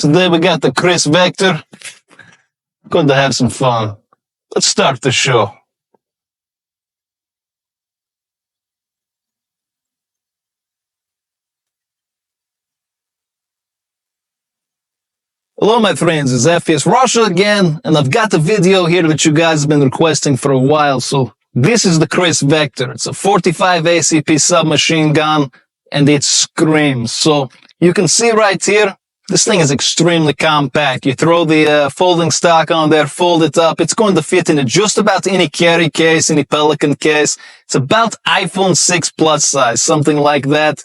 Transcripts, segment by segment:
Today we got the Kriss Vector. Going to have some fun. Let's start the show. Hello my friends, it's FPSRUSSIA again, and I've got a video here that you guys have been requesting for a while. So this is the Kriss Vector. It's a 45 ACP submachine gun, and it screams. So you can see right here, this thing is extremely compact. You throw the folding stock on there, fold it up. It's going to fit into just about any carry case, any Pelican case. It's about iPhone 6 Plus size, something like that.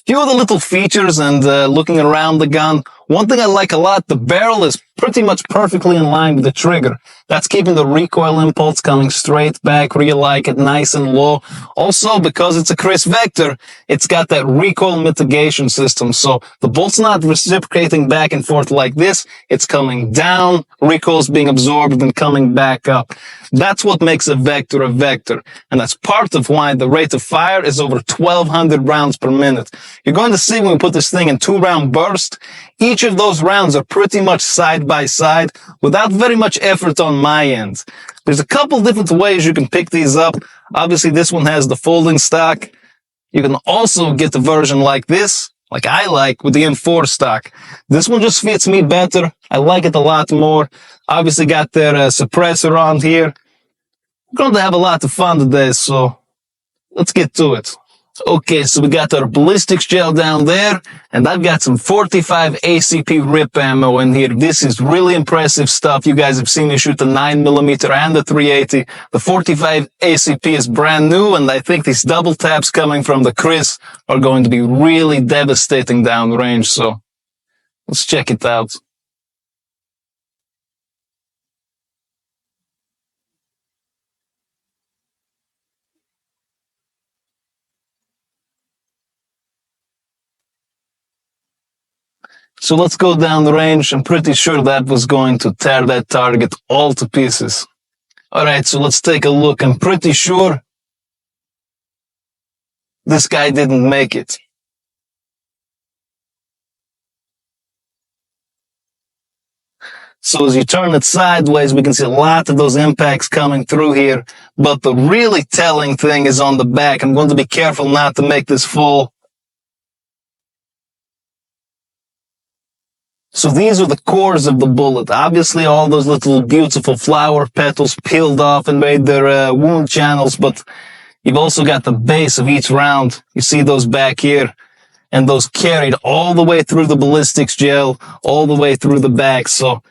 Few of the little features and looking around the gun. One thing I like a lot, the barrel is pretty much perfectly in line with the trigger. That's keeping the recoil impulse coming straight back where you like it, nice and low. Also, because it's a Kriss Vector, it's got that recoil mitigation system. So the bolt's not reciprocating back and forth like this. It's coming down, recoil's being absorbed and coming back up. That's what makes a Vector a Vector. And that's part of why the rate of fire is over 1,200 rounds per minute. You're going to see when we put this thing in 2-round burst, each of those rounds are pretty much side by side without very much effort on my end. There's a couple different ways you can pick these up. Obviously, this one has the folding stock. You can also get the version like this, like I like, with the M4 stock. This one just fits me better. I like it a lot more. Obviously got their suppressor on here. We're going to have a lot of fun today, so let's get to it. Okay, so we got our ballistics gel down there, and I've got some 45 ACP rip ammo in here. This is really impressive stuff. You guys have seen me shoot the 9mm and the 380. The 45 ACP is brand new, and I think these double taps coming from the Kriss are going to be really devastating downrange, so let's check it out. So let's go down the range. I'm pretty sure that was going to tear that target all to pieces. Alright, so let's take a look. I'm pretty sure this guy didn't make it. So as you turn it sideways, we can see a lot of those impacts coming through here. But the really telling thing is on the back. I'm going to be careful not to make this fall. So these are the cores of the bullet. Obviously, all those little beautiful flower petals peeled off and made their wound channels, but you've also got the base of each round. You see those back here, and those carried all the way through the ballistics gel, all the way through the back. So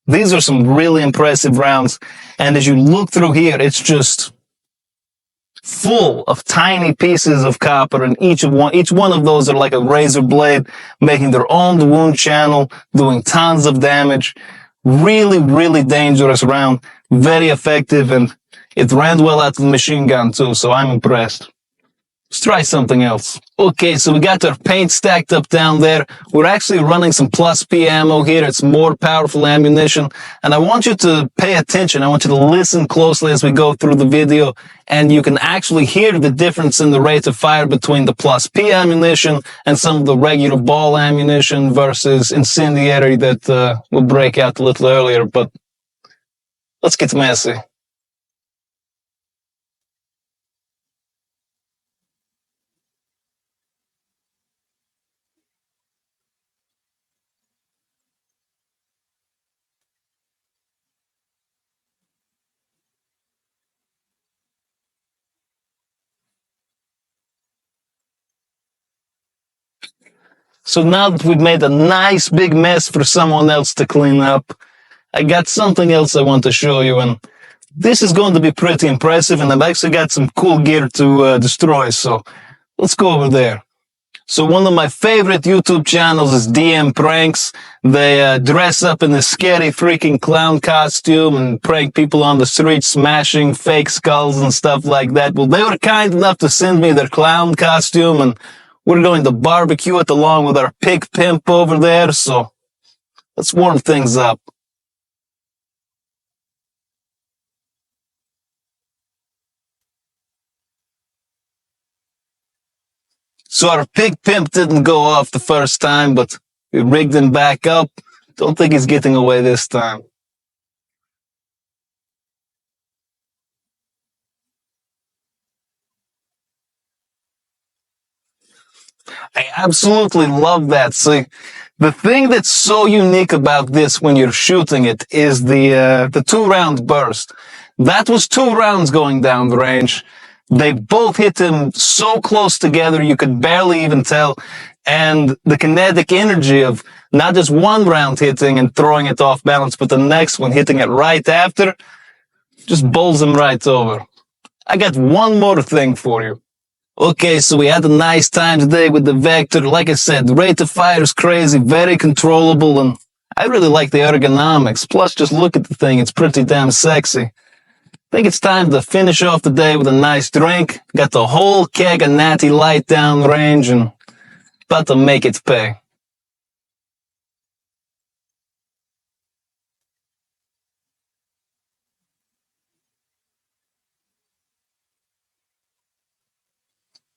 these are some really impressive rounds. And as you look through here, it's just full of tiny pieces of copper, and each one of those are like a razor blade, making their own wound channel, doing tons of damage. Really, really dangerous round, very effective, and it ran well out of the machine gun too, so I'm impressed. Let's try something else. Okay, so we got our paint stacked up down there. We're actually running some Plus P ammo here. It's more powerful ammunition. And I want you to pay attention. I want you to listen closely as we go through the video. And you can actually hear the difference in the rate of fire between the Plus P ammunition and some of the regular ball ammunition versus incendiary that will break out a little earlier. But let's get messy. So now that we've made a nice big mess for someone else to clean up, I got something else I want to show you, and this is going to be pretty impressive, and I've actually got some cool gear to destroy, so let's go over there. So one of my favorite YouTube channels is DM Pranks. They dress up in a scary freaking clown costume and prank people on the street, smashing fake skulls and stuff like that. Well, they were kind enough to send me their clown costume, and we're going to barbecue it along with our pig pimp over there, so let's warm things up. So our pig pimp didn't go off the first time, but we rigged him back up. Don't think he's getting away this time. I absolutely love that. See, the thing that's so unique about this when you're shooting it is the 2-round burst. That was 2 rounds going down the range. They both hit him so close together you could barely even tell. And the kinetic energy of not just 1 round hitting and throwing it off balance, but the next one hitting it right after, just bowls him right over. I got one more thing for you. Okay, so we had a nice time today with the Vector. Like I said, the rate of fire is crazy, very controllable, and I really like the ergonomics. Plus, just look at the thing, it's pretty damn sexy. I think it's time to finish off the day with a nice drink. Got the whole keg of Natty Light down range and about to make it pay.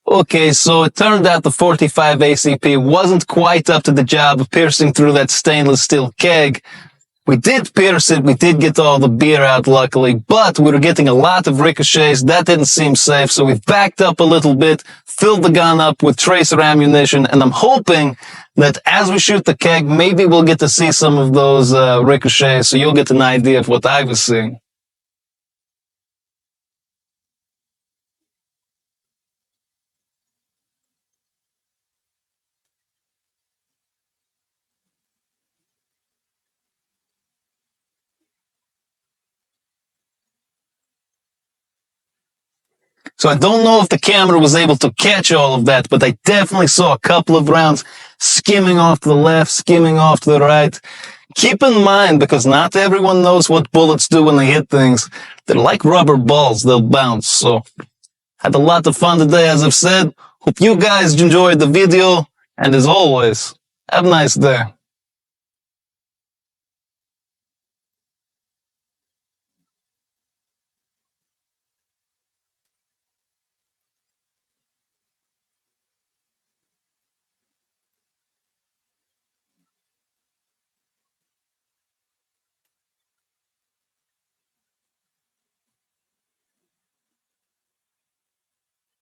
Okay, so it turned out the 45 ACP wasn't quite up to the job of piercing through that stainless steel keg. We did pierce it, we did get all the beer out luckily, but we were getting a lot of ricochets. That didn't seem safe, so we backed up a little bit, filled the gun up with tracer ammunition, and I'm hoping that as we shoot the keg, maybe we'll get to see some of those ricochets, so you'll get an idea of what I was seeing. So I don't know if the camera was able to catch all of that, but I definitely saw a couple of rounds skimming off to the left, skimming off to the right. Keep in mind, because not everyone knows what bullets do when they hit things. They're like rubber balls, they'll bounce. So had a lot of fun today, as I've said. Hope you guys enjoyed the video, and as always, have a nice day.